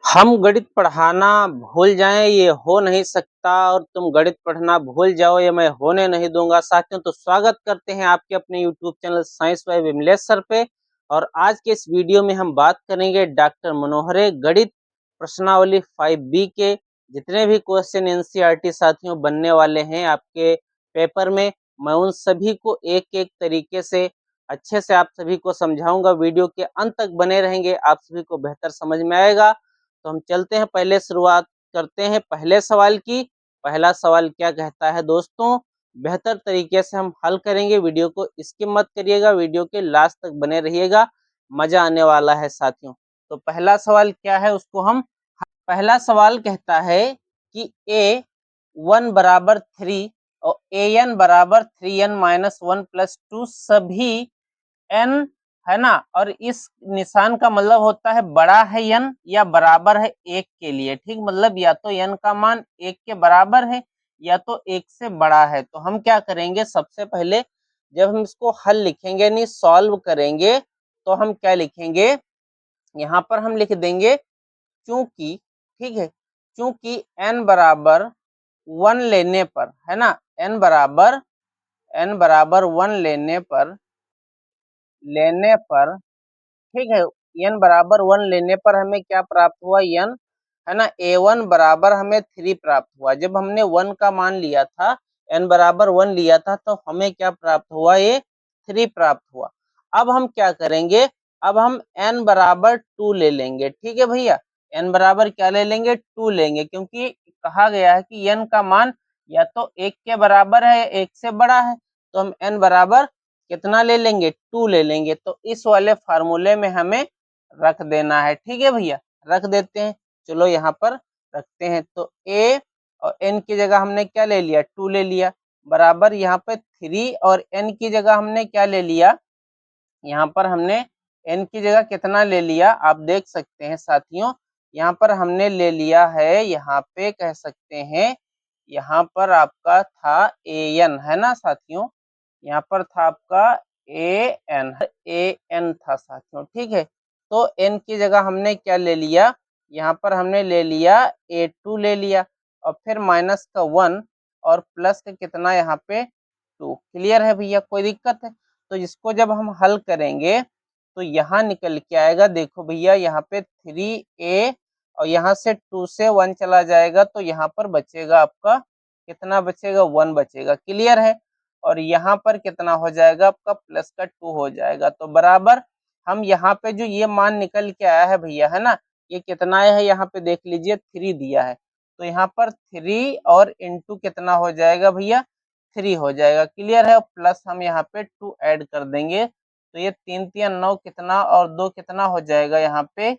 हम गणित पढ़ाना भूल जाएं ये हो नहीं सकता और तुम गणित पढ़ना भूल जाओ ये मैं होने नहीं दूंगा। साथियों, तो स्वागत करते हैं आपके अपने YouTube channel science by Vimlesh sir पे। और आज के इस वीडियो में हम बात करेंगे डॉक्टर मनोहरे गणित प्रश्नावली 5B के जितने भी क्वेश्चन एनसीईआरटी साथियों बनने वाले हैं आपके पेपर में, मैं उन सभी को एक एक तरीके से अच्छे से आप सभी को समझाऊंगा। वीडियो के अंत तक बने रहेंगे, आप सभी को बेहतर समझ में आएगा। तो हम चलते हैं, पहले शुरुआत करते हैं पहले सवाल की। पहला सवाल क्या कहता है दोस्तों, बेहतर तरीके से हम हल करेंगे। वीडियो को स्किप मत करिएगा, वीडियो के लास्ट तक बने रहिएगा, मजा आने वाला है साथियों। तो पहला सवाल क्या है उसको हम, पहला सवाल कहता है कि A1 बराबर 3 और AN बराबर 3n-1 + 2 सभी n है ना, और इस निशान का मतलब होता है बड़ा है n या बराबर है 1 के लिए। ठीक, मतलब या तो n का मान 1 के बराबर है या तो 1 से बड़ा है। तो हम क्या करेंगे, सबसे पहले जब हम इसको हल लिखेंगे यानी सॉल्व करेंगे तो हम क्या लिखेंगे, यहाँ पर हम लिख देंगे चूंकि, ठीक है, चूंकि n बराबर 1 लेने पर है ना, n बराबर 1 लेने पर ठीक है, n बराबर 1 लेने पर हमें क्या प्राप्त हुआ, n है ना, A1 बराबर हमें 3 प्राप्त हुआ। जब हमने 1 का मान लिया था, n बराबर 1 लिया था, तो हमें क्या प्राप्त हुआ, ये 3 प्राप्त हुआ। अब हम क्या करेंगे, अब हम n बराबर 2 ले लेंगे। ठीक है भैया, n बराबर क्या ले लेंगे, 2 लेंगे, क्योंकि कहा गया है कि n का मान या तो 1 के बराबर है, 1 से बड़ा है। तो हम n बराबर कितना ले लेंगे, 2 ले लेंगे। तो इस वाले फार्मूले में हमें रख देना है। ठीक है भैया, रख देते हैं, चलो यहाँ पर रखते हैं। तो a और n की जगह हमने क्या ले लिया, 2 ले लिया, बराबर यहाँ पे 3 और n की जगह हमने क्या ले लिया, यहाँ पर हमने n की जगह कितना ले लिया, आप देख सकते हैं साथियों, यहाँ पर हमने ले लिया है, यहाँ पे कह सकते हैं, यहाँ पर आपका था an है ना साथियों, यहाँ पर था आपका an था साथियों। ठीक है, तो n की जगह हमने क्या ले लिया, यहाँ पर हमने ले लिया a2 ले लिया, और फिर माइनस का 1 और प्लस का कितना यहाँ पे 2। क्लियर है भैया, कोई दिक्कत है? तो इसको जब हम हल करेंगे तो यहाँ निकल के आएगा, देखो भैया यहाँ पे 3a और यहाँ से 2 से 1 चला जाएगा, तो यहाँ पर बचेगा आपका कितना, बचेगा 1 बचेगा। क्लियर है? और यहाँ पर कितना हो जाएगा आपका, प्लस का 2 हो जाएगा। तो बराबर हम यहाँ पे जो ये मान निकल के आया है भैया, है ना, ये कितना है, यहाँ पे देख लीजिए 3 दिया है, तो यहाँ पर 3 और इंटू कितना हो जाएगा भैया, 3 हो जाएगा। क्लियर है? प्लस हम यहाँ पे 2 ऐड कर देंगे, तो ये 3 3 9 कितना और 2 कितना हो जाएगा, यहाँ पे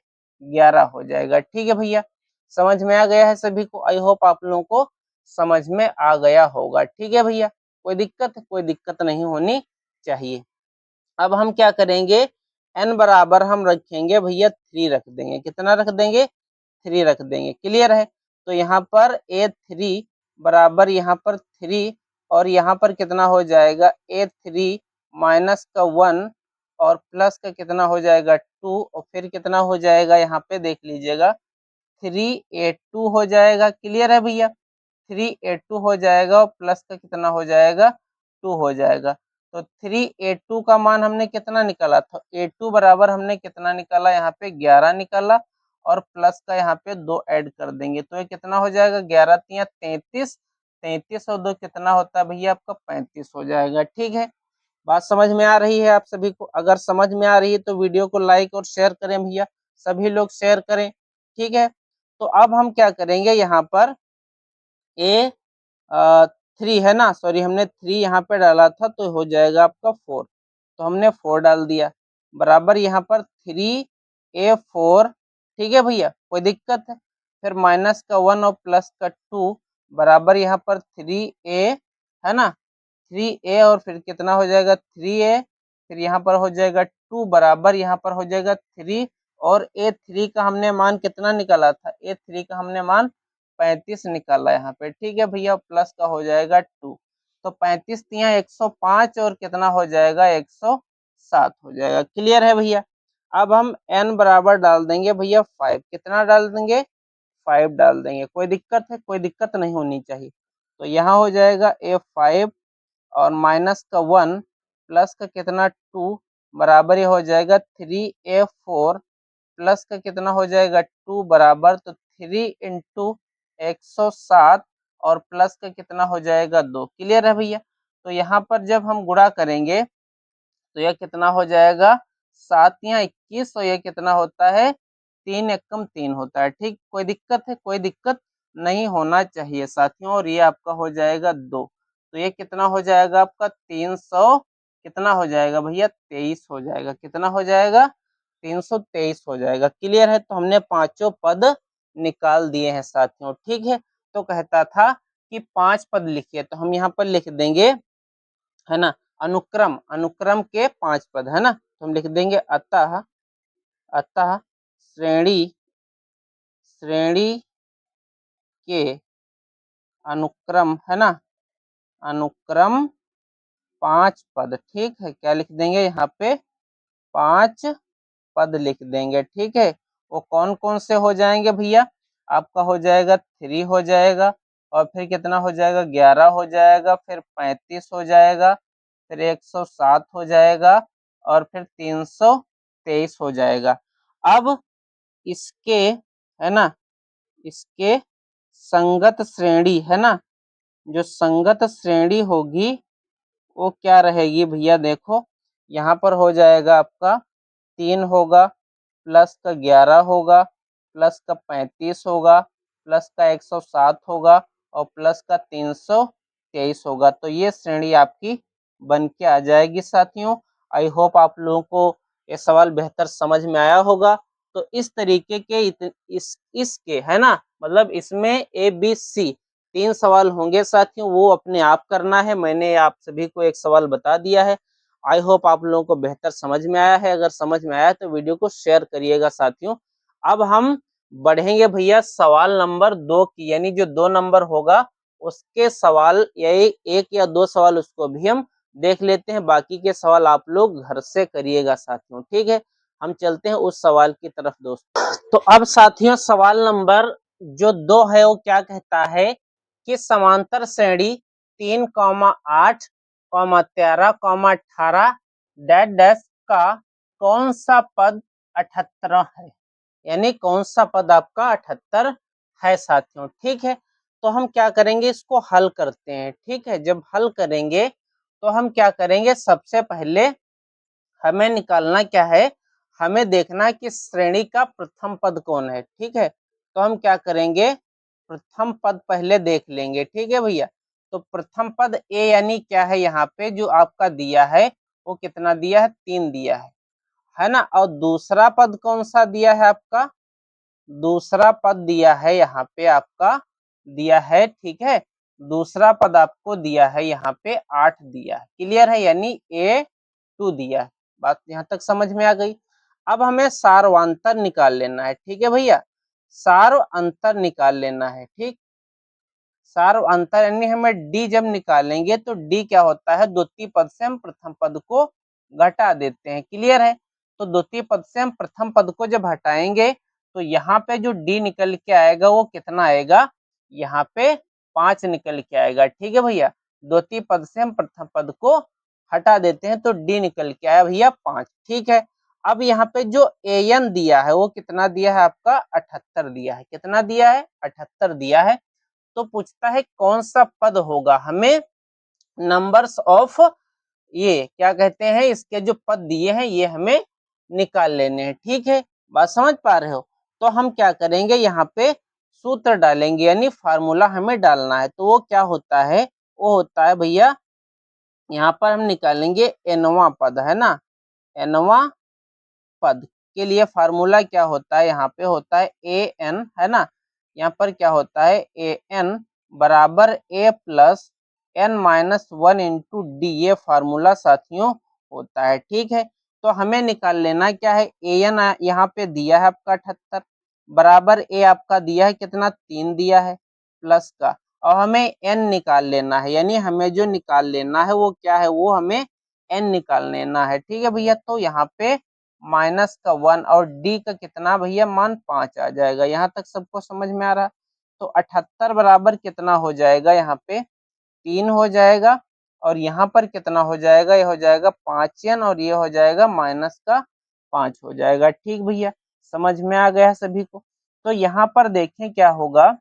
11 हो जाएगा। ठीक है भैया, समझ में आ गया है सभी को? आई होप आप लोगों को समझ में आ गया होगा। ठीक है भैया, कोई दिक्कत है? कोई दिक्कत नहीं होनी चाहिए। अब हम क्या करेंगे, n बराबर हम रखेंगे भैया 3 रख देंगे, कितना रख देंगे, 3 रख देंगे। क्लियर है? तो यहाँ पर a3 बराबर यहाँ पर 3 और यहाँ पर कितना हो जाएगा, a3 माइनस का 1 और प्लस का कितना हो जाएगा 2 और फिर कितना हो जाएगा, यहाँ पे देख लीजिएगा 3a2 हो जाएगा। क्लियर है भैया, 3a2 हो जाएगा और प्लस का कितना हो जाएगा, 2 हो जाएगा। तो 3a2 का मान हमने कितना निकाला था, a2 बराबर हमने कितना निकाला, यहाँ पे 11 निकाला और प्लस का यहाँ पे 2 ऐड कर देंगे, तो ये कितना हो जाएगा, 11 तिया 33, 33 और 2 कितना होता है भैया आपका 35 हो जाएगा। ठीक है, बात समझ में आ रही है आप सभी को? अगर समझ में आ रही है तो वीडियो को लाइक और शेयर करें भैया, सभी लोग शेयर करें। ठीक है, तो अब हम क्या करेंगे, यहाँ पर ए 3 है ना, सॉरी हमने 3 यहाँ पे डाला था, तो हो जाएगा आपका 4, तो हमने 4 डाल दिया, बराबर यहाँ पर 3a4। ठीक है भैया, कोई दिक्कत है? फिर माइनस का 1 और प्लस का 2 बराबर यहाँ पर 3a है ना, 3a और फिर कितना हो जाएगा 3a, फिर यहाँ पर हो जाएगा 2 बराबर यहाँ पर हो जाएगा 3 और a3 का हमने मान कितना निकाला था, a3 का हमने मान 35 निकाला यहाँ पे। ठीक है भैया, प्लस का हो जाएगा 2, तो 35 तिया 105 और कितना हो जाएगा 107 हो जाएगा। क्लियर है भैया? अब हम n बराबर डाल देंगे भैया 5, कितना डाल देंगे 5 डाल देंगे। कोई दिक्कत है? कोई दिक्कत नहीं होनी चाहिए। तो यहाँ हो जाएगा a5 और माइनस का 1 प्लस का कितना 2 बराबर ये हो जाएगा 3a4 प्लस का कितना हो जाएगा 2 बराबर, तो 3 इंटू 107 और प्लस का कितना हो जाएगा 2। क्लियर है भैया? तो यहाँ पर जब हम गुणा करेंगे तो यह कितना हो जाएगा 7 या 21, तो यह कितना होता है 3 एकम 3 होता है। ठीक, कोई दिक्कत है? कोई दिक्कत नहीं होना चाहिए साथियों। और ये आपका हो जाएगा 2, तो ये कितना हो जाएगा आपका 300 कितना हो जाएगा भैया 23 हो जाएगा। कितना हो जाएगा 323 हो जाएगा। क्लियर है? तो हमने पांचों पद निकाल दिए हैं साथियों। ठीक है, तो कहता था कि 5 पद लिखिए, तो हम यहाँ पर लिख देंगे है ना अनुक्रम, अनुक्रम के 5 पद है ना, तो हम लिख देंगे अतः, अतः श्रेणी, श्रेणी के अनुक्रम है ना, अनुक्रम 5 पद। ठीक है, क्या लिख देंगे यहाँ पे 5 पद लिख देंगे। ठीक है, वो कौन कौन से हो जाएंगे भैया? आपका हो जाएगा 3 हो जाएगा, और फिर कितना हो जाएगा 11 हो जाएगा, फिर 35 हो जाएगा, फिर 107 हो जाएगा, और फिर 323 हो जाएगा। अब इसके है ना, इसके संगत श्रेणी है ना, जो संगत श्रेणी होगी वो क्या रहेगी भैया? देखो यहाँ पर हो जाएगा आपका 3 होगा, प्लस का 11 होगा, प्लस का 35 होगा, प्लस का 107 होगा, और प्लस का 323 होगा। तो ये श्रेणी आपकी बन के आ जाएगी साथियों। आई होप आप लोगों को ये सवाल बेहतर समझ में आया होगा। तो इस तरीके के इसके है ना, मतलब इसमें ए बी सी 3 सवाल होंगे साथियों, वो अपने आप करना है। मैंने आप सभी को एक सवाल बता दिया है। आई होप आप लोगों को बेहतर समझ में आया है। अगर समझ में आया तो वीडियो को शेयर करिएगा साथियों। अब हम बढ़ेंगे भैया सवाल नंबर 2 की, यानी जो 2 नंबर होगा उसके सवाल, यही 1 या 2 सवाल उसको भी हम देख लेते हैं। बाकी के सवाल आप लोग घर से करिएगा साथियों। ठीक है, हम चलते हैं उस सवाल की तरफ दोस्तों। तो अब साथियों सवाल नंबर जो 2 है वो क्या कहता है कि समांतर श्रेणी 3,8, 13, 18 डैश डैश का कौन सा पद 78 है, यानी कौन सा पद आपका 78 है साथियों। ठीक है, तो हम क्या करेंगे इसको हल करते हैं। ठीक है, जब हल करेंगे तो हम क्या करेंगे, सबसे पहले हमें निकालना क्या है, हमें देखना है कि श्रेणी का प्रथम पद कौन है। ठीक है, तो हम क्या करेंगे प्रथम पद पहले देख लेंगे। ठीक है भैया, तो प्रथम पद ए यानी क्या है, यहाँ पे जो आपका दिया है वो कितना दिया है 3 दिया है ना। और दूसरा पद कौन सा दिया है आपका, दूसरा पद दिया है यहाँ पे आपका दिया है। ठीक है, दूसरा पद आपको दिया है यहाँ पे 8 दिया है। क्लियर है, यानी A2 दिया है। बात यहाँ तक समझ में आ गई। अब हमें सार्वंतर निकाल लेना है। ठीक है भैया, सार्वंतर निकाल लेना है। ठीक, सार्वंतर यानी हमें डी जब निकालेंगे तो डी क्या होता है, द्वितीय पद से हम प्रथम पद को घटा देते हैं। क्लियर है, तो द्वितीय पद से हम प्रथम पद को जब हटाएंगे तो यहाँ पे जो डी निकल के आएगा वो कितना आएगा, यहाँ पे 5 निकल के आएगा। ठीक है भैया, द्वितीय पद से हम प्रथम पद को हटा देते हैं तो डी निकल के आया भैया 5। ठीक है, अब यहाँ पे जो एन दिया है वो कितना दिया है आपका 78 दिया है। कितना दिया है 78 दिया है। तो पूछता है कौन सा पद होगा, हमें नंबर्स ऑफ ये क्या कहते हैं इसके जो पद दिए हैं ये हमें निकाल लेने हैं। ठीक है, बात समझ पा रहे हो? तो हम क्या करेंगे यहाँ पे सूत्र डालेंगे, यानी फार्मूला हमें डालना है। तो वो क्या होता है, वो होता है भैया यहाँ पर हम निकालेंगे एनवा पद है ना, एनवा पद के लिए फार्मूला क्या होता है, यहाँ पे होता है ए एन है ना, यहाँ पर क्या होता है ए एन बराबर A plus N minus 1 into D, ये फार्मूला साथियों होता है। ठीक है, तो हमें निकाल लेना क्या है, ए एन यहाँ पे दिया है आपका 78 बराबर ए आपका दिया है कितना 3 दिया है प्लस का, और हमें एन निकाल लेना है, यानी हमें जो निकाल लेना है वो क्या है, वो हमें एन निकाल लेना है। ठीक है भैया, तो यहाँ पे -1 और डी का कितना भैया मान 5 आ जाएगा। यहाँ तक सबको समझ में आ रहा। तो 78 बराबर कितना हो जाएगा, यहाँ पे 3 हो जाएगा और यहाँ पर कितना हो जाएगा, ये हो जाएगा 5n और ये हो जाएगा -5 हो जाएगा। ठीक भैया, समझ में आ गया सभी को। तो यहाँ पर देखें क्या होगा,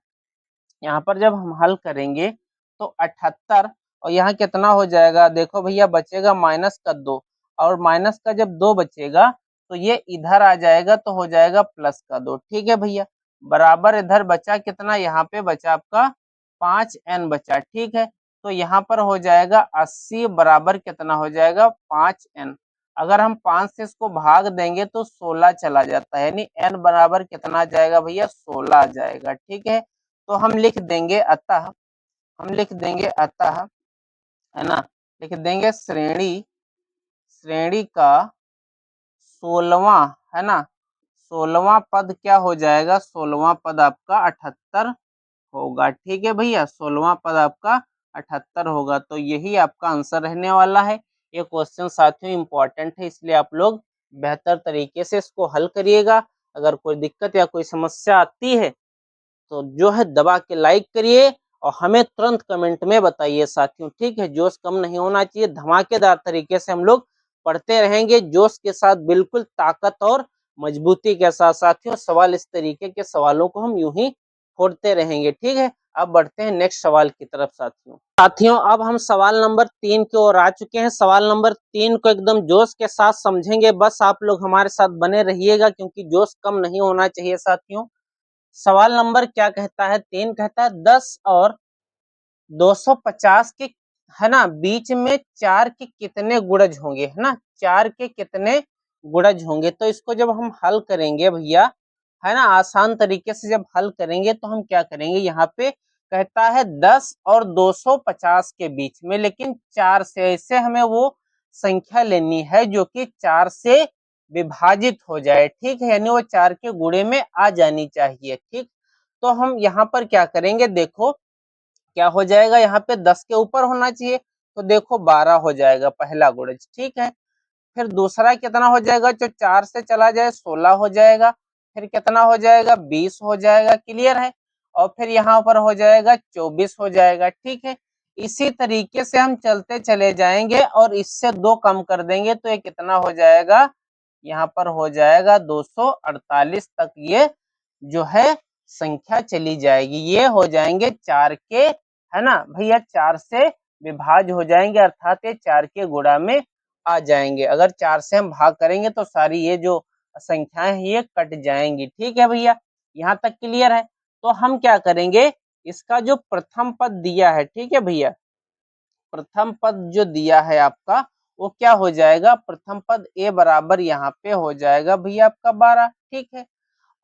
यहाँ पर जब हम हल करेंगे तो 78 और यहाँ कितना हो जाएगा, देखो भैया बचेगा -2 और माइनस का जब 2 बचेगा तो ये इधर आ जाएगा तो हो जाएगा +2। ठीक है भैया, बराबर इधर बचा कितना, यहाँ पे बचा आपका 5n बचा। ठीक है, तो यहाँ पर हो जाएगा 80 बराबर कितना हो जाएगा 5n। अगर हम 5 से इसको भाग देंगे तो 16 चला जाता है, यानी n बराबर कितना आ जाएगा भैया 16 आ जाएगा। ठीक है, तो हम लिख देंगे अतः, हम लिख देंगे अतः, है ना, लिख देंगे श्रेणी का 16वां, है ना, 16वां पद क्या हो जाएगा, 16वां पद आपका 78 होगा। ठीक है भैया, 16वां पद आपका 78 होगा। तो यही आपका आंसर रहने वाला है। ये क्वेश्चन साथियों इंपॉर्टेंट है, इसलिए आप लोग बेहतर तरीके से इसको हल करिएगा। अगर कोई दिक्कत या कोई समस्या आती है तो जो है दबा के लाइक करिए और हमें तुरंत कमेंट में बताइए साथियों। ठीक है, जोश कम नहीं होना चाहिए, धमाकेदार तरीके से हम लोग पढ़ते रहेंगे, जोश के साथ, बिल्कुल ताकत और मजबूती के साथ साथियों। सवाल इस तरीके के सवालों को हम यूं ही फोड़ते रहेंगे। ठीक है, अब बढ़ते हैं नेक्स्ट सवाल की तरफ साथियों अब हम सवाल नंबर 3 की ओर आ चुके हैं। सवाल नंबर 3 को एकदम जोश के साथ समझेंगे, बस आप लोग हमारे साथ बने रहिएगा क्योंकि जोश कम नहीं होना चाहिए साथियों। सवाल नंबर क्या कहता है, 3 कहता है 10 और 250 के, है ना, बीच में 4 के कितने गुणज होंगे, है ना, 4 के कितने गुणज होंगे। तो इसको जब हम हल करेंगे भैया, है ना, आसान तरीके से जब हल करेंगे तो हम क्या करेंगे, यहाँ पे कहता है 10 और 250 के बीच में, लेकिन 4 से, ऐसे हमें वो संख्या लेनी है जो कि 4 से विभाजित हो जाए। ठीक है, यानी वो 4 के गुणे में आ जानी चाहिए। ठीक, तो हम यहाँ पर क्या करेंगे, देखो क्या हो जाएगा, यहाँ पे 10 के ऊपर होना चाहिए तो देखो 12 हो जाएगा पहला गुणज। ठीक है, फिर दूसरा कितना हो जाएगा, जो 4 से चला जाए 16 हो जाएगा, फिर कितना हो जाएगा 20 हो जाएगा। क्लियर है, और फिर यहाँ पर हो जाएगा 24 हो जाएगा। ठीक है, इसी तरीके से हम चलते चले जाएंगे और इससे 2 कम कर देंगे तो ये कितना हो जाएगा, यहाँ पर हो जाएगा 248 तक ये जो है संख्या चली जाएगी। ये हो जाएंगे 4 के, है ना भैया, 4 से विभाज्य हो जाएंगे, अर्थात ये 4 के गुणा में आ जाएंगे। अगर 4 से हम भाग करेंगे तो सारी ये जो संख्याएं हैं ये कट जाएंगी। ठीक है भैया, यहाँ तक क्लियर है। तो हम क्या करेंगे, इसका जो प्रथम पद दिया है, ठीक है भैया, प्रथम पद जो दिया है आपका वो क्या हो जाएगा, प्रथम पद ए बराबर यहाँ पे हो जाएगा भैया आपका 12। ठीक है,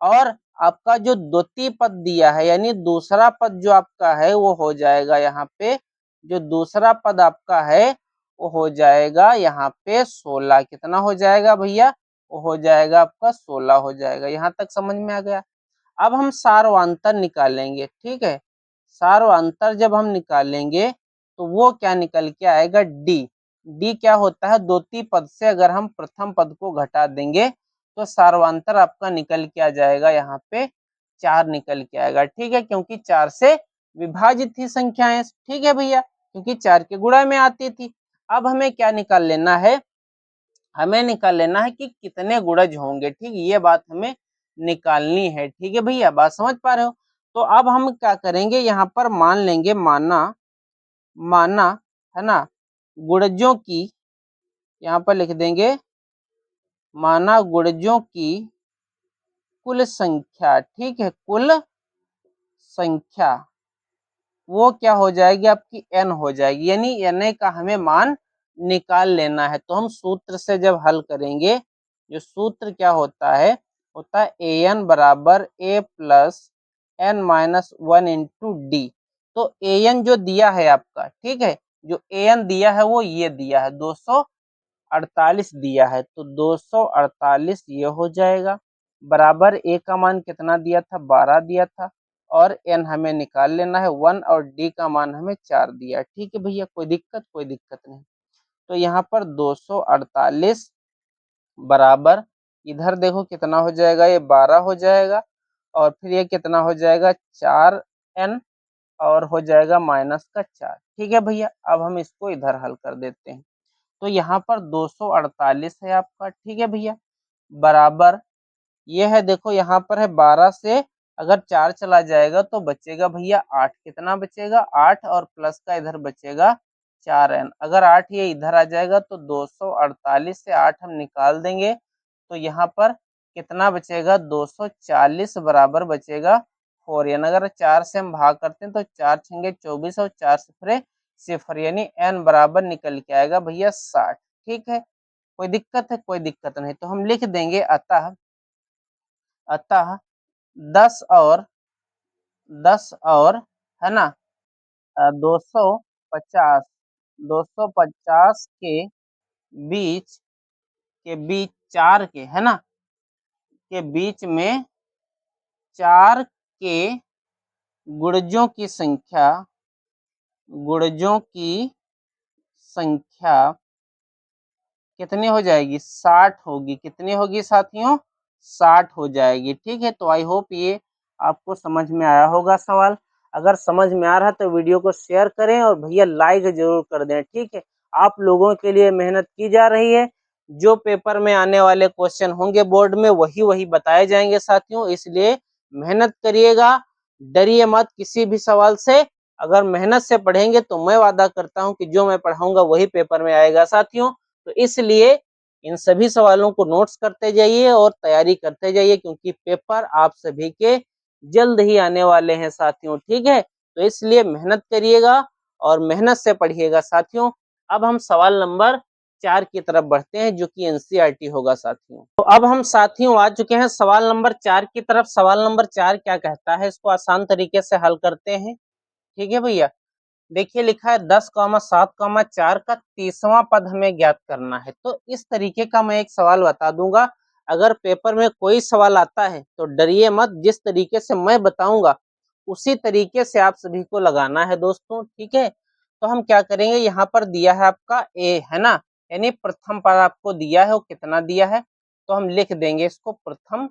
और आपका जो द्वितीय पद दिया है, यानी दूसरा पद जो आपका है वो हो जाएगा यहाँ पे, जो दूसरा पद आपका है वो हो जाएगा यहाँ पे 16। कितना हो जाएगा भैया, वो हो जाएगा आपका 16 हो जाएगा। यहाँ तक समझ में आ गया। अब हम सार्वंतर निकालेंगे। ठीक है, सार्वंतर जब हम निकालेंगे तो वो क्या निकल के आएगा, डी। डी क्या होता है, द्वितीय पद से अगर हम प्रथम पद को घटा देंगे तो सार्वंतर आपका निकल के आ जाएगा, यहाँ पे 4 निकल के आएगा। ठीक है, क्योंकि 4 से विभाजित थी संख्याएं। ठीक है भैया, क्योंकि 4 के गुणा में आती थी। अब हमें क्या निकाल लेना है, हमें निकाल लेना है कि कितने गुणज होंगे। ठीक, ये बात हमें निकालनी है। ठीक है भैया, बात समझ पा रहे हो। तो अब हम क्या करेंगे, यहाँ पर मान लेंगे, माना, माना, है ना, गुणजों की, यहाँ पर लिख देंगे माना गुणजों की कुल संख्या। ठीक है, कुल संख्या वो क्या हो जाएगी आपकी, n हो जाएगी, यानी n का हमें मान निकाल लेना है। तो हम सूत्र से जब हल करेंगे, जो सूत्र क्या होता है, होता है an बराबर a plus n minus 1 into D. तो an जो दिया है आपका, ठीक है, जो an दिया है वो ये दिया है 248 दिया है, तो 248 ये हो जाएगा, बराबर a का मान कितना दिया था, 12 दिया था, और n हमें निकाल लेना है 1 और d का मान हमें 4 दिया। ठीक है भैया, कोई दिक्कत, कोई दिक्कत नहीं। तो यहाँ पर 248 बराबर इधर देखो कितना हो जाएगा, ये 12 हो जाएगा, और फिर ये कितना हो जाएगा 4n, और हो जाएगा -4। ठीक है भैया, अब हम इसको इधर हल कर देते हैं। तो यहाँ पर 248 है आपका, ठीक है भैया, बराबर ये है, देखो यहाँ पर है 12 से अगर 4 चला जाएगा तो बचेगा भैया 8, कितना बचेगा 8, और प्लस का इधर बचेगा 4n। अगर 8 ये इधर आ जाएगा तो 248 से 8 हम निकाल देंगे, तो यहाँ पर कितना बचेगा 240 बराबर बचेगा 4n। अगर 4 से हम भाग करते हैं तो 4 छंगे 24 और 4 सिफरे सिफर, यानी n बराबर निकल के आएगा भैया 60। ठीक है, कोई दिक्कत है? कोई दिक्कत नहीं, तो हम लिख देंगे अतः अतः 10 और 10 और है ना 250 250 बीच के बीच 4 के है ना के बीच में 4 के गुणजों की संख्या कितनी हो जाएगी 60 होगी। कितनी होगी साथियों 60 हो जाएगी। ठीक है, तो आई होप ये आपको समझ में आया होगा सवाल। अगर समझ में आ रहा है तो वीडियो को शेयर करें और भैया लाइक जरूर कर दें। ठीक है, आप लोगों के लिए मेहनत की जा रही है, जो पेपर में आने वाले क्वेश्चन होंगे बोर्ड में वही बताए जाएंगे साथियों, इसलिए मेहनत करिएगा, डरिए मत किसी भी सवाल से। अगर मेहनत से पढ़ेंगे तो मैं वादा करता हूं कि जो मैं पढ़ाऊंगा वही पेपर में आएगा साथियों। तो इसलिए इन सभी सवालों को नोट्स करते जाइए और तैयारी करते जाइए, क्योंकि पेपर आप सभी के जल्द ही आने वाले हैं साथियों। ठीक है, तो इसलिए मेहनत करिएगा और मेहनत से पढ़िएगा साथियों। अब हम सवाल नंबर 4 की तरफ बढ़ते हैं, जो कि एनसीईआरटी होगा साथियों। तो अब हम साथियों आ चुके हैं सवाल नंबर 4 की तरफ। सवाल नंबर 4 क्या कहता है, इसको आसान तरीके से हल करते हैं। ठीक है भैया, देखिए लिखा है 10,7,4 का 30वां पद हमें ज्ञात करना है। तो इस तरीके का मैं एक सवाल बता दूंगा। अगर पेपर में कोई सवाल आता है तो डरिए मत, जिस तरीके से मैं बताऊंगा उसी तरीके से आप सभी को लगाना है दोस्तों। ठीक है, तो हम क्या करेंगे, यहाँ पर दिया है आपका ए है ना, यानी प्रथम पद आपको दिया है, वो कितना दिया है तो हम लिख देंगे इसको प्रथम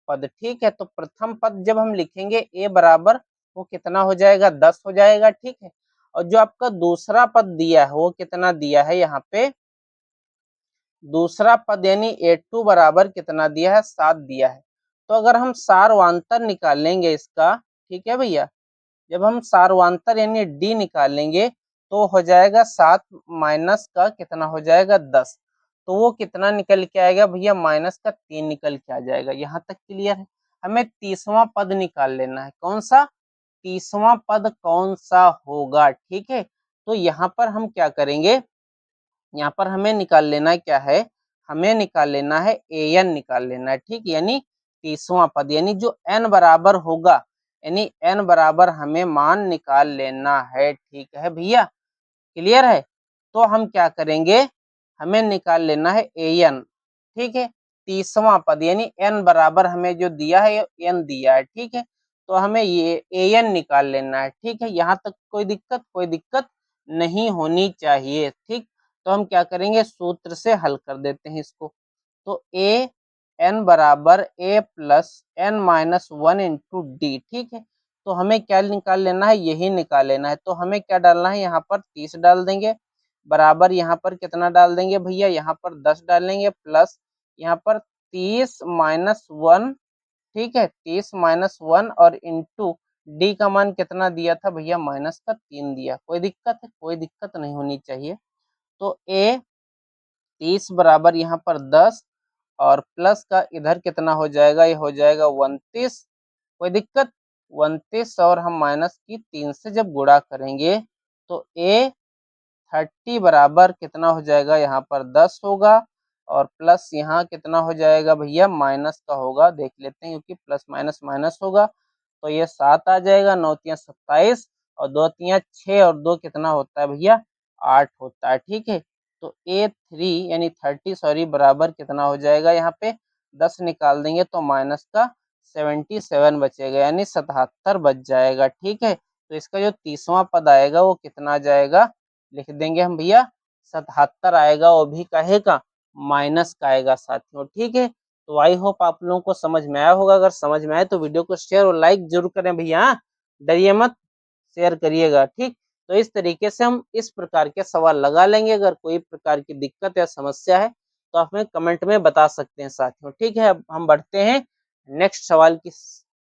पद। ठीक है, तो प्रथम पद जब हम लिखेंगे ए बराबर वो कितना हो जाएगा 10 हो जाएगा। ठीक है, और जो आपका दूसरा पद दिया है वो कितना दिया है, यहाँ पे दूसरा पद यानी A2 बराबर कितना दिया है 7 दिया है। तो अगर हम सारवांतर निकालेंगे इसका, ठीक है भैया, जब हम सारवांतर यानी डी निकालेंगे तो हो जाएगा 7 माइनस का कितना हो जाएगा 10, तो वो कितना निकल के आएगा भैया माइनस का 3 निकल के आ जाएगा। यहाँ तक क्लियर है? हमें 30वां पद निकाल लेना है। कौन सा 30वां पद कौन सा होगा? ठीक है, तो यहाँ पर हम क्या करेंगे, यहाँ पर हमें निकाल लेना है क्या है, हमें निकाल लेना है an निकाल लेना है। ठीक, यानी 30वां पद यानी जो n बराबर होगा, यानी n बराबर हमें मान निकाल लेना है। ठीक है भैया, क्लियर है? तो हम क्या करेंगे, हमें निकाल लेना है an। ठीक है, 30वां पद यानी n बराबर हमें जो दिया है n दिया है। ठीक है, तो हमें ये an निकाल लेना है। ठीक है, यहाँ तक कोई दिक्कत नहीं होनी चाहिए। ठीक, तो हम क्या करेंगे, सूत्र से हल कर देते हैं इसको। तो ए एन बराबर A plus N minus 1 into D. ठीक है, तो हमें क्या निकाल लेना है, यही निकाल लेना है। तो हमें क्या डालना है, यहाँ पर 30 डाल देंगे, बराबर यहाँ पर कितना डाल देंगे भैया, यहाँ पर 10 डालेंगे, प्लस यहाँ पर 30 माइनस 1। ठीक है, 30 माइनस 1 और इंटू डी का मान कितना दिया था भैया माइनस का 3 दिया। कोई दिक्कत है? कोई दिक्कत नहीं होनी चाहिए। तो ए 30 बराबर यहाँ पर 10 और प्लस का इधर कितना हो जाएगा, ये हो जाएगा 29। कोई दिक्कत? 29 और हम माइनस की 3 से जब गुणा करेंगे तो ए 30 बराबर कितना हो जाएगा, यहाँ पर 10 होगा, और प्लस यहाँ कितना हो जाएगा भैया माइनस का होगा, देख लेते हैं, क्योंकि प्लस माइनस माइनस होगा। तो ये 7 आ जाएगा, 9 तियां 27 और 2 तियां 6 और 2 कितना होता है भैया 8 होता है। ठीक है, तो A3 यानी 30 सॉरी बराबर कितना हो जाएगा, यहाँ पे 10 निकाल देंगे तो माइनस का 77 बचेगा, यानी 77 बच जाएगा। ठीक है, तो इसका जो 30वां पद आएगा वो कितना आ जाएगा, लिख देंगे हम भैया 77 आएगा, वो भी कहे का माइनस का आएगा साथियों। ठीक है, तो आई होप आप लोगों को समझ में आया होगा। अगर समझ में आए तो वीडियो को शेयर और लाइक जरूर करें भैया, डरिए मत, शेयर करिएगा, ठीक। तो इस तरीके से हम इस प्रकार के सवाल लगा लेंगे। अगर कोई प्रकार की दिक्कत या समस्या है तो आप हमें कमेंट में बता सकते हैं साथियों, ठीक है। अब हम बढ़ते हैं नेक्स्ट सवाल की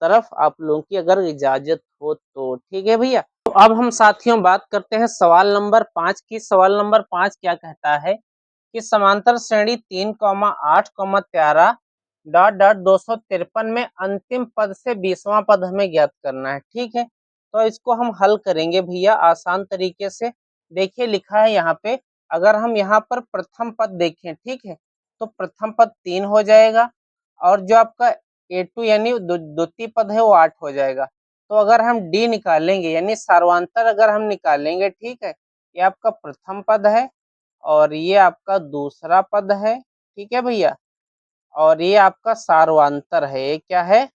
तरफ, आप लोगों की अगर इजाजत हो तो, ठीक है भैया। तो अब हम साथियों बात करते हैं सवाल नंबर 5 की। सवाल नंबर 5 क्या कहता है कि समांतर श्रेणी 3,8,13 डॉट डॉट 253 में अंतिम पद से 20वां पद हमें ज्ञात करना है, ठीक है। तो इसको हम हल करेंगे भैया आसान तरीके से। देखिए लिखा है यहाँ पे, अगर हम यहाँ पर प्रथम पद देखें, ठीक है, तो प्रथम पद 3 हो जाएगा और जो आपका A2 यानी द्वितीय पद है वो 8 हो जाएगा। तो अगर हम D निकालेंगे यानी सार्वांतर अगर हम निकालेंगे, ठीक है, ये आपका प्रथम पद है और ये आपका दूसरा पद है, ठीक है भैया, और ये आपका सार्वांतर है। ये क्या है?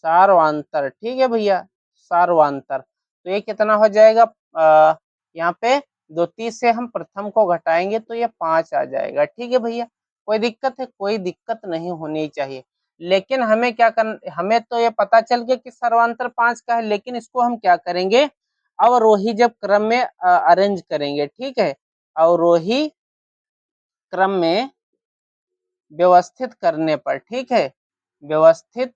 सार्वांतर, ठीक है भैया, सार्वांतर। तो ये कितना हो जाएगा? यहाँ पे द्वितीय से हम प्रथम को घटाएंगे तो ये 5 आ जाएगा, ठीक है भैया। कोई दिक्कत है? कोई दिक्कत नहीं होनी चाहिए। लेकिन हमें क्या करना, हमें तो ये पता चल गया कि सर्वांतर 5 का है, लेकिन इसको हम क्या करेंगे, अवरोही जब क्रम में अरेंज करेंगे, ठीक है, अवरोही क्रम में व्यवस्थित करने पर, ठीक है, व्यवस्थित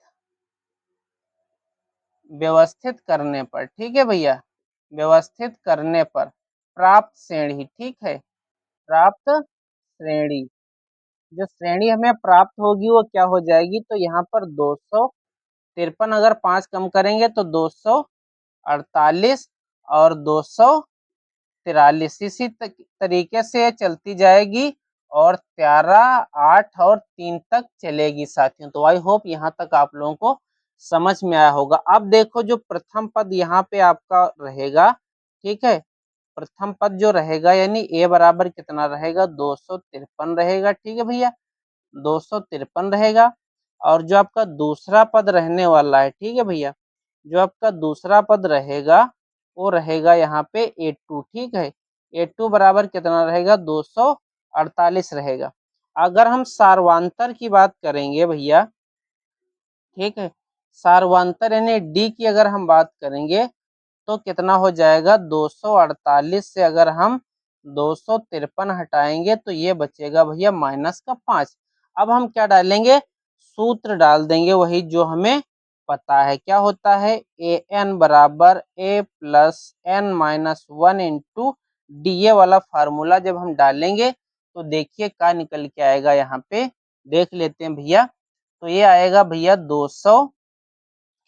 करने पर, ठीक है भैया, व्यवस्थित करने पर प्राप्त श्रेणी, ठीक है, प्राप्त श्रेणी, जो श्रेणी हमें प्राप्त होगी वो क्या हो जाएगी, तो यहाँ पर 253 अगर 5 कम करेंगे तो 248 और 243 इसी तरीके से चलती जाएगी और 13, 8 और 3 तक चलेगी साथियों। तो आई होप यहाँ तक आप लोगों को समझ में आया होगा। अब देखो जो प्रथम पद यहाँ पे आपका रहेगा, ठीक है, प्रथम पद जो रहेगा यानी A बराबर कितना रहेगा, 253 रहेगा, ठीक है भैया, 253 रहेगा। और जो आपका दूसरा पद रहने वाला है, ठीक है भैया, जो आपका दूसरा पद रहेगा वो रहेगा यहाँ पे A2, ठीक है, A2 बराबर कितना रहेगा, 248 रहेगा। अगर हम सार्वांतर की बात करेंगे भैया, ठीक है, सार्वांतर यानी D की अगर हम बात करेंगे तो कितना हो जाएगा, 248 से अगर हम 253 हटाएंगे तो ये बचेगा भैया -5। अब हम क्या डालेंगे, सूत्र डाल देंगे वही जो हमें पता है, क्या होता है, an बराबर a plus n minus 1 into D. ये वाला फार्मूला जब हम डालेंगे तो देखिए क्या निकल के आएगा, यहाँ पे देख लेते हैं भैया। तो ये आएगा भैया 200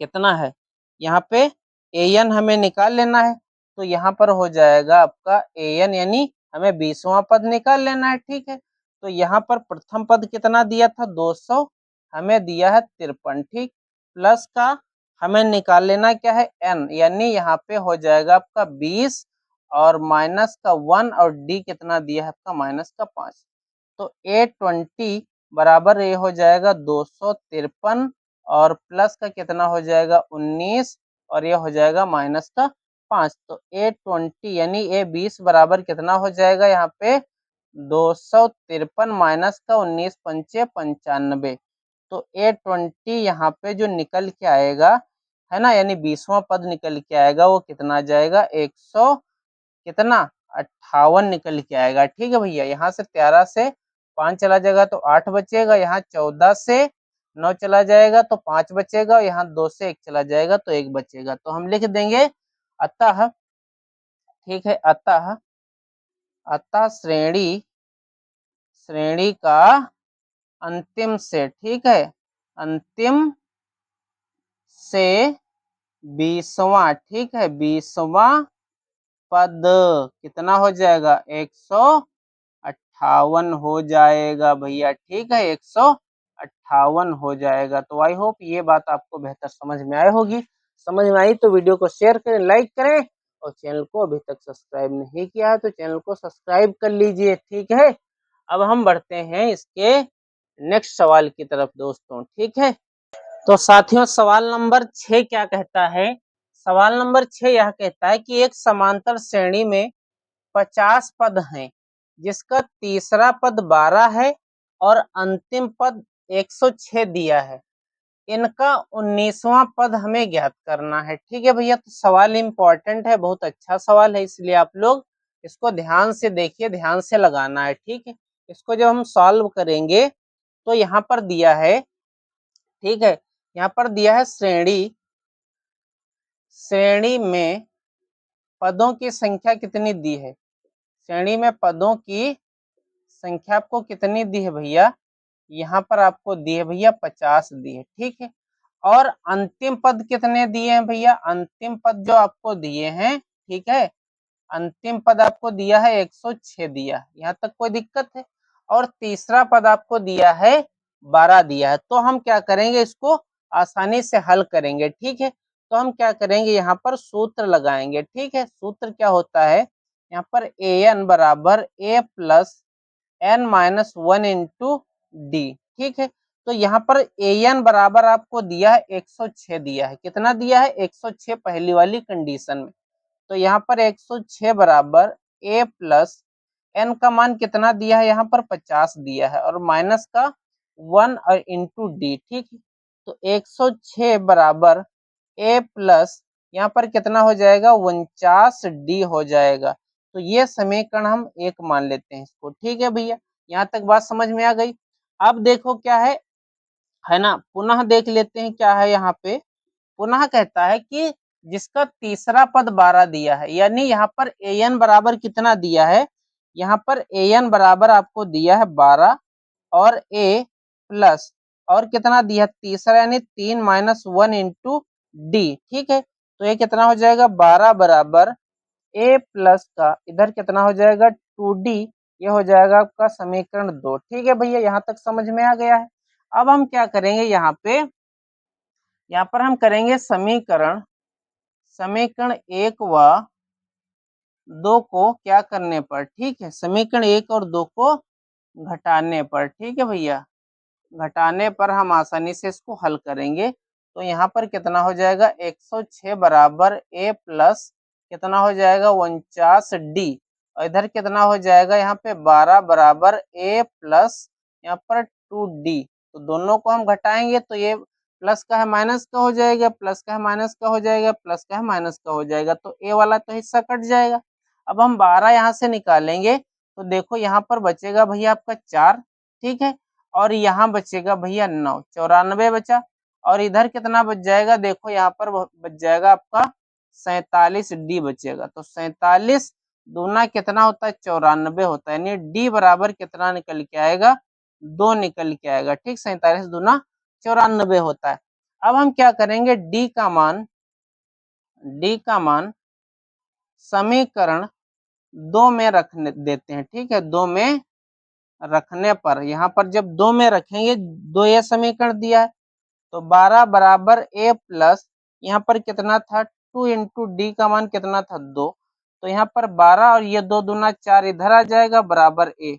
कितना है, यहाँ पे an हमें निकाल लेना है, तो यहाँ पर हो जाएगा आपका an यानी हमें 20वां पद निकाल लेना है, ठीक है। तो यहाँ पर प्रथम पद कितना दिया था, 200, हमें दिया है 53, ठीक, प्लस का हमें निकाल लेना क्या है, n यानी यहाँ पे हो जाएगा आपका 20 और माइनस का 1 और d कितना दिया है आपका -5। तो A20 बराबर ये हो जाएगा 253 और प्लस का कितना हो जाएगा 19 और ये हो जाएगा -5। तो A20 यानी A20 बराबर कितना हो जाएगा, यहाँ पे 253 माइनस का 19 पंचे 95। तो A20 यहाँ पे जो निकल के आएगा है ना, यानी 20वां पद निकल के आएगा वो कितना आ जाएगा, 100 कितना 58 निकल के आएगा, ठीक है भैया। यहाँ से 13 से 5 चला जाएगा तो 8 बचेगा, यहाँ 14 से 9 चला जाएगा तो 5 बचेगा, यहाँ 2 से 1 चला जाएगा तो 1 बचेगा। तो हम लिख देंगे अतः, ठीक है, अतः अतः श्रेणी का अंतिम से, ठीक है, अंतिम से 20वां, ठीक है, 20वां पद कितना हो जाएगा, 158 हो जाएगा भैया, ठीक है, 158 हो जाएगा। तो आई होप ये बात आपको बेहतर समझ में आई होगी। समझ में आई तो वीडियो को शेयर करें, लाइक करें और चैनल को अभी तक सब्सक्राइब नहीं किया है तो चैनल को सब्सक्राइब कर लीजिए, ठीक है। अब हम बढ़ते हैं इसके नेक्स्ट सवाल की तरफ दोस्तों, ठीक है। तो साथियों सवाल नंबर 6 क्या कहता है, सवाल नंबर 6 यह कहता है कि एक समांतर श्रेणी में 50 पद हैं जिसका तीसरा पद 12 है और अंतिम पद 106 दिया है, इनका 19वां पद हमें ज्ञात करना है। ठीक है भैया, तो सवाल इंपॉर्टेंट है, बहुत अच्छा सवाल है, इसलिए आप लोग इसको ध्यान से देखिए, ध्यान से लगाना है। ठीक है, इसको जब हम सॉल्व करेंगे तो यहाँ पर दिया है, ठीक है, यहाँ पर दिया है श्रेणी में पदों की संख्या कितनी दी है। श्रेणी में पदों की संख्या आपको कितनी दी है भैया, यहाँ पर आपको दी है भैया 50 दी है। ठीक है, और अंतिम पद कितने दिए हैं भैया, अंतिम पद जो आपको दिए हैं, ठीक है, अंतिम पद आपको दिया है 106 दिया है, यहाँ तक कोई दिक्कत है। और तीसरा पद आपको दिया है 12 दिया है। तो हम क्या करेंगे, इसको आसानी से हल करेंगे। ठीक है, तो हम क्या करेंगे, यहाँ पर सूत्र लगाएंगे। ठीक है, सूत्र क्या होता है, यहाँ पर an बराबर a plus n minus 1 into D. ठीक है, तो यहाँ पर an बराबर आपको दिया है 106 दिया है, कितना दिया है 106 पहली वाली कंडीशन में। तो यहाँ पर 106 बराबर a प्लस n का मान कितना दिया है, यहाँ पर 50 दिया है, और माइनस का 1 और इंटू डी। ठीक है, तो 106 बराबर a प्लस यहाँ पर कितना हो जाएगा 49d हो जाएगा। तो ये समीकरण हम एक मान लेते हैं इसको। ठीक है भैया, यहाँ तक बात समझ में आ गई। अब देखो क्या है ना, पुनः देख लेते हैं क्या है यहाँ पे। पुनः कहता है कि जिसका तीसरा पद 12 दिया है, यानी यहाँ पर an बराबर कितना दिया है, यहाँ पर an बराबर आपको दिया है 12 और a प्लस और कितना दिया तीसरा, यानी 3 माइनस 1 इंटू डी। ठीक है, तो ये कितना हो जाएगा 12 बराबर a प्लस का इधर कितना हो जाएगा 2d, ये हो जाएगा आपका समीकरण 2। ठीक है भैया, यहाँ तक समझ में आ गया है। अब हम क्या करेंगे, यहाँ पर हम करेंगे समीकरण 1 व 2 को क्या करने पर, ठीक है, समीकरण 1 और 2 को घटाने पर। ठीक है भैया, घटाने पर हम आसानी से इसको हल करेंगे। तो यहाँ पर कितना हो जाएगा 106 बराबर a प्लस कितना हो जाएगा 49d, और इधर कितना हो जाएगा यहाँ पे 12 बराबर a प्लस यहाँ पर 2d। तो दोनों को हम घटाएंगे तो ये प्लस का है माइनस का हो जाएगा, प्लस का है माइनस का हो जाएगा, प्लस का है माइनस का हो जाएगा, तो a वाला तो हिस्सा कट जाएगा। अब हम 12 यहाँ से निकालेंगे तो देखो यहाँ पर बचेगा भैया आपका 4। ठीक है, और यहाँ बचेगा भैया 9, 94 बचा, और इधर कितना बच जाएगा, देखो यहाँ पर बच जाएगा आपका 47d बचेगा। तो 47 दूना कितना होता है 94 होता है, यानी d बराबर कितना निकल के आएगा 2 निकल के आएगा। ठीक, 47 दूना 94 होता है। अब हम क्या करेंगे, d का मान समीकरण 2 में रखने देते हैं। ठीक है, 2 में रखने पर यहाँ पर जब 2 में रखेंगे, 2 ये समीकरण दिया है, तो 12 बराबर a प्लस यहाँ पर कितना था 2 इंटू डी का मान कितना था 2, तो यहाँ पर 12 और ये 2 दूना 4 इधर आ जाएगा बराबर a,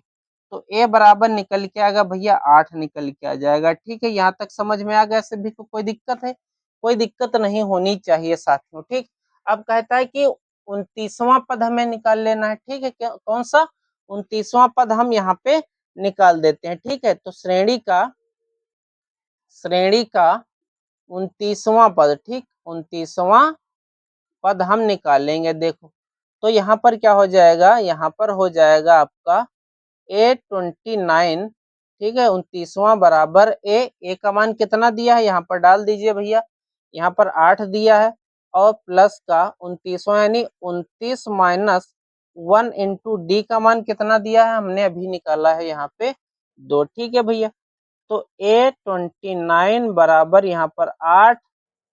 तो a बराबर निकल के आएगा भैया 8 निकल के आ जाएगा। ठीक है, यहाँ तक समझ में आ गया, सभी को कोई दिक्कत है, कोई दिक्कत नहीं होनी चाहिए साथियों। ठीक, अब कहता है कि 29वां पद हमें निकाल लेना है। ठीक है, कौन सा 29वां पद हम यहाँ पे निकाल देते हैं। ठीक है, तो श्रेणी का 29वां पद, ठीक 29वां पद हम निकालेंगे। देखो तो यहाँ पर क्या हो जाएगा, यहाँ पर हो जाएगा आपका a29। ठीक है, 29वां बराबर a का मान कितना दिया है यहाँ पर डाल दीजिए भैया, यहाँ पर 8 दिया है, और प्लस का 29वां यानी 29 माइनस 1 इंटू डी का मान कितना दिया है, हमने अभी निकाला है यहाँ पे 2। ठीक है भैया, तो a29 बराबर यहाँ पर 8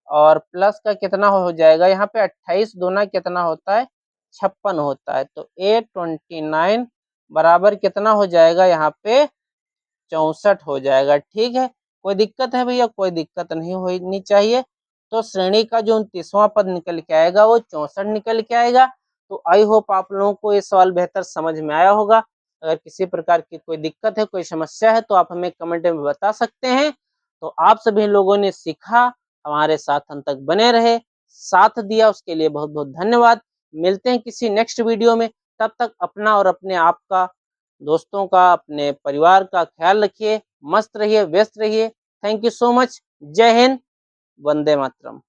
और प्लस का कितना हो जाएगा यहाँ पे 28 दूना कितना होता है 56 होता है, तो a29 बराबर कितना हो जाएगा यहाँ पे 64 हो जाएगा। ठीक है, कोई दिक्कत है भैया, कोई दिक्कत नहीं होनी चाहिए। तो श्रेणी का जो 29वां पद निकल के आएगा वो 64 निकल के आएगा। तो आई होप आप लोगों को ये सवाल बेहतर समझ में आया होगा। अगर किसी प्रकार की कोई दिक्कत है, कोई समस्या है, तो आप हमें कमेंट में बता सकते हैं। तो आप सभी लोगों ने सीखा, हमारे साथ अंत तक बने रहे, साथ दिया, उसके लिए बहुत बहुत धन्यवाद। मिलते हैं किसी नेक्स्ट वीडियो में, तब तक अपना और अपने आप का दोस्तों का, अपने परिवार का ख्याल रखिए, मस्त रहिए, व्यस्त रहिए। Thank you so much. जय हिंद, वंदे मातरम।